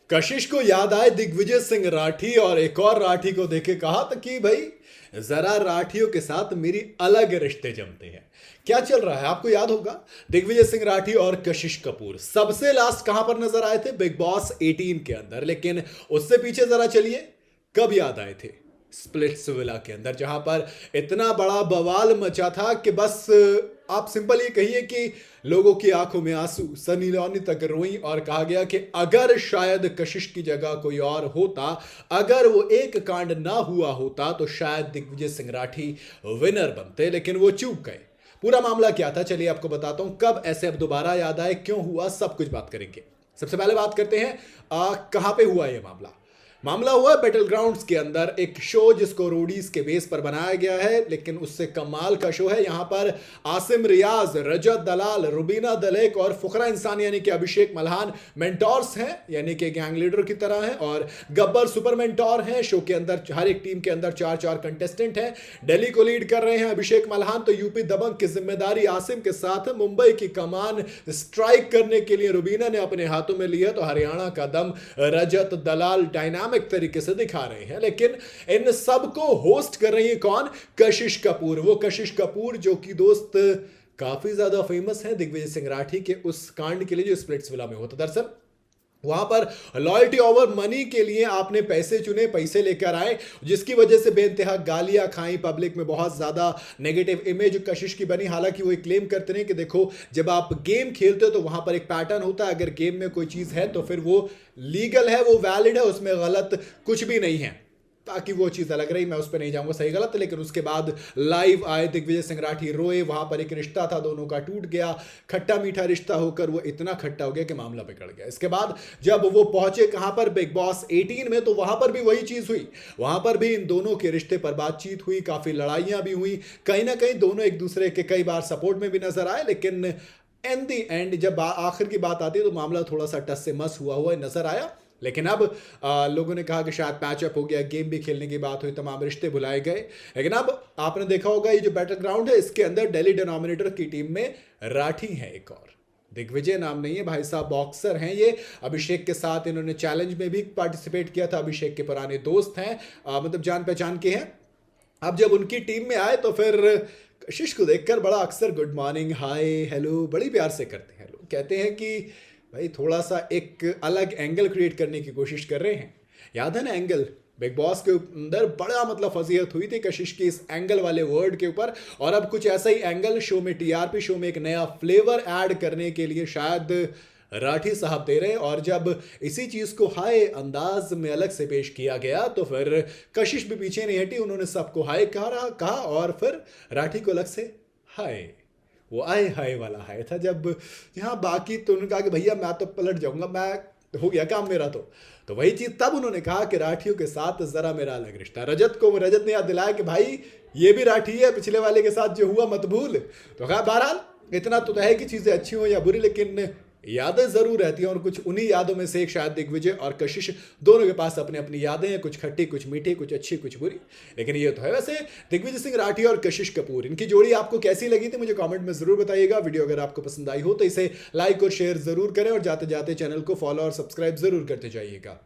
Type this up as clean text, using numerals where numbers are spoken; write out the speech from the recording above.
कशिश को याद आए दिग्विजय सिंह राठी और एक और राठी को देखे कहा था कि भाई जरा राठियों के साथ मेरी अलग रिश्ते जमते हैं। क्या चल रहा है आपको याद होगा। दिग्विजय सिंह राठी और कशिश कपूर सबसे लास्ट कहां पर नजर आए थे? बिग बॉस 18 के अंदर। लेकिन उससे पीछे जरा चलिए, कब याद आए थे? स्प्लिट्स विला के अंदर, जहां पर इतना बड़ा बवाल मचा था कि बस आप सिंपल ये कहिए कि लोगों की आंखों में आंसू, सनी लियोनी तक रोई और कहा गया कि अगर शायद कशिश की जगह कोई और होता, अगर वो एक कांड ना हुआ होता तो शायद दिग्विजय सिंह राठी विनर बनते, लेकिन वो चूक गए। पूरा मामला क्या था चलिए आपको बताता हूं। कब ऐसे अब दोबारा याद आए, क्यों हुआ, सब कुछ बात करेंगे। सबसे पहले बात करते हैं कहां पे हुआ यह मामला हुआ बैटल ग्राउंड्स के अंदर, एक शो जिसको रोडीज के बेस पर बनाया गया है, लेकिन उससे कमाल का शो है। यहां पर आसिम रियाज, रजत दलाल, रुबीना दलेक और फुकरा इंसान यानी कि अभिषेक मल्हान मेंटोर्स हैं, यानी कि गैंग लीडर की तरह हैं, और गब्बर सुपर मेंटोर हैं। शो के अंदर हर एक टीम के अंदर 4-4 कंटेस्टेंट हैं। दिल्ली को लीड कर रहे हैं अभिषेक मल्हान, तो यूपी दबंग की जिम्मेदारी आसिम के साथ मुंबई की कमान स्ट्राइक करने के लिए रुबीना ने अपने हाथों में लिया, तो हरियाणा का दम रजत दलाल डायनामिक तरीके से दिखा रहे हैं। लेकिन इन सब को होस्ट कर रही है कौन? कशिश कपूर। वो कशिश कपूर जो कि दोस्त काफी ज्यादा फेमस है दिग्विजय सिंह राठी के उस कांड के लिए जो स्प्लिट्स विला में होता। दरअसल वहां पर लॉयल्टी ओवर मनी के लिए आपने पैसे चुने, पैसे लेकर आए, जिसकी वजह से बेइंतहा गालियां खाई, पब्लिक में बहुत ज्यादा नेगेटिव इमेज कशिश की बनी। हालांकि वो क्लेम करते हैं कि देखो, जब आप गेम खेलते हो तो वहां पर एक पैटर्न होता है, अगर गेम में कोई चीज है तो फिर वो लीगल है, वो वैलिड है, उसमें गलत कुछ भी नहीं है। ताकि वो चीज अलग रही, मैं उस पर नहीं जाऊंगा सही गलत। लेकिन उसके बाद लाइव आए दिग्विजय सिंह राठी, रोए, वहां पर एक रिश्ता था दोनों का टूट गया, खट्टा मीठा रिश्ता होकर वो इतना खट्टा हो गया कि मामला बिगड़ गया। इसके बाद जब वो पहुंचे कहां पर? बिग बॉस 18 में, तो वहां पर भी वही चीज हुई। वहां पर भी इन दोनों के रिश्ते पर बातचीत हुई, काफी लड़ाइयां भी हुई, कहीं ना कहीं दोनों एक दूसरे के कई बार सपोर्ट में भी नजर आए। लेकिन एंड दी एंड जब आखिर की बात आती है तो मामला थोड़ा सा टस से मस हुआ नजर आया। लेकिन अब लोगों ने कहा कि शायद पैचअप हो गया, गेम भी खेलने की बात हुई, तमाम रिश्ते भुलाए गए। लेकिन अब आपने देखा होगा ये जो बैटल ग्राउंड है, इसके अंदर दिल्ली डिनोमिनेटर की टीम में राठी है एक और। दिग्विजय नाम नहीं है भाई साहब, बॉक्सर हैं ये। अभिषेक के साथ इन्होंने चैलेंज में भी पार्टिसिपेट किया था, अभिषेक के पुराने दोस्त हैं, मतलब जान पहचान के हैं। अब जब उनकी टीम में आए तो फिर कशिश को देखकर बड़ा अक्सर गुड मॉर्निंग, हाय, हेलो बड़ी प्यार से करते हैं लोग। कहते हैं कि भाई थोड़ा सा एक अलग एंगल क्रिएट करने की कोशिश कर रहे हैं। याद है ना एंगल? बिग बॉस के अंदर बड़ा मतलब फजीहत हुई थी कशिश की इस एंगल वाले वर्ड के ऊपर, और अब कुछ ऐसा ही एंगल शो में, टीआरपी शो में एक नया फ्लेवर ऐड करने के लिए शायद राठी साहब दे रहे हैं। और जब इसी चीज को हाय अंदाज में अलग से पेश किया गया तो फिर कशिश भी पीछे नहीं हटी, उन्होंने सबको हाय कहा और फिर राठी को अलग से हाय, वो आए हाय वाला हाय था। जब यहाँ बाकी तो उन्होंने कहा कि भैया मैं तो पलट जाऊंगा, मैं हो गया काम मेरा। तो वही चीज तब उन्होंने कहा कि राठियों के साथ जरा मेरा अलग रिश्ता। रजत ने याद दिलाया कि भाई ये भी राठी है, पिछले वाले के साथ जो हुआ मत भूल। तो कहा बहरहाल इतना तो है कि चीजें अच्छी हो या बुरी, लेकिन यादें जरूर रहती हैं, और कुछ उन्हीं यादों में से एक शायद दिग्विजय और कशिश दोनों के पास अपनी अपनी यादें हैं, कुछ खट्टी, कुछ मीठी, कुछ अच्छी, कुछ बुरी। लेकिन ये तो है। वैसे दिग्विजय सिंह राठी और कशिश कपूर, इनकी जोड़ी आपको कैसी लगी थी मुझे कमेंट में जरूर बताइएगा। वीडियो अगर आपको पसंद आई हो तो इसे लाइक और शेयर जरूर करें, और जाते जाते चैनल को फॉलो और सब्सक्राइब जरूर करते जाइएगा।